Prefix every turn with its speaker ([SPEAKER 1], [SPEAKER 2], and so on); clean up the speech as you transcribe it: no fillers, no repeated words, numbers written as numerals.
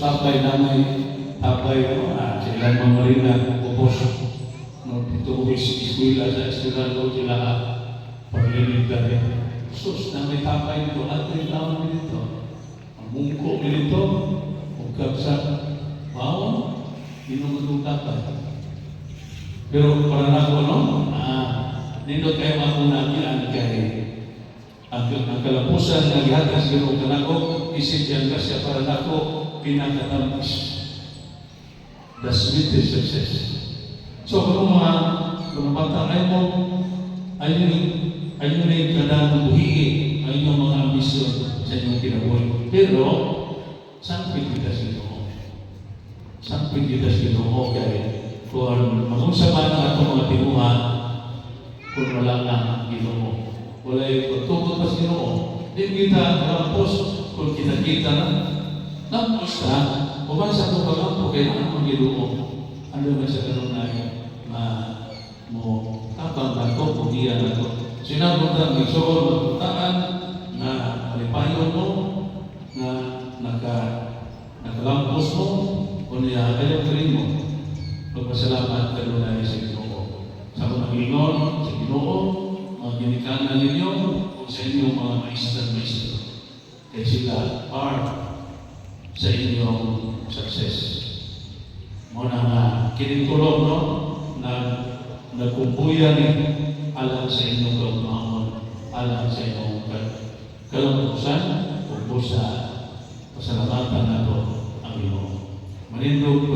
[SPEAKER 1] tapay namin, tapay sila mga marina, upos. No, dito ko iskwila sa eskwila ko sila paglilig dahil. Sus, namin tapay dito, at rin taon dito. Ang mungko dito, magkabsa, bawang, inumunong tapay. Pero para na ko, no? Nindot kayo makunagian kay ang kalapusan na gihatas gano'ng kanako, isip yan kasi para nako pinakatamis. The sweetest success. So, kung mga batang ayun na yung kadang buhiin, ayun yung mga ambisyon sa inyong kinabuhi. Pero, saan kita sino? Saan kita sino? Okay. Kung mag-usapan ang atong mga tinuhan, kung wala na Ginoo. Wala yung pagtukod pa sa Ginoo. Hindi kita nakampos kung kita-kita na. Nampos ka, umasa kung pagampo kaya na ang Ginoo. Ano ba sa ganun na mo tapang na ito, kung iyan na ito. Sinabot na magsuor, magpuntaan na alipayon mo, na nakalampos mo, kung ayaw ka rin mo. Magpasalamat ka doon ay sa Ginoo. Sa mga Ginoo, sa Ginoo, mga ginikanan ninyo, o sa inyong mga maestro. Kaya sila part sa inyong success. Muna nga, kinitulog, no? Na nagkumpuyan alam sa inyong kaugmahon, alam sa inyong kalampusan, o po sa pasalamatan na ito ang Ginoo. Manindog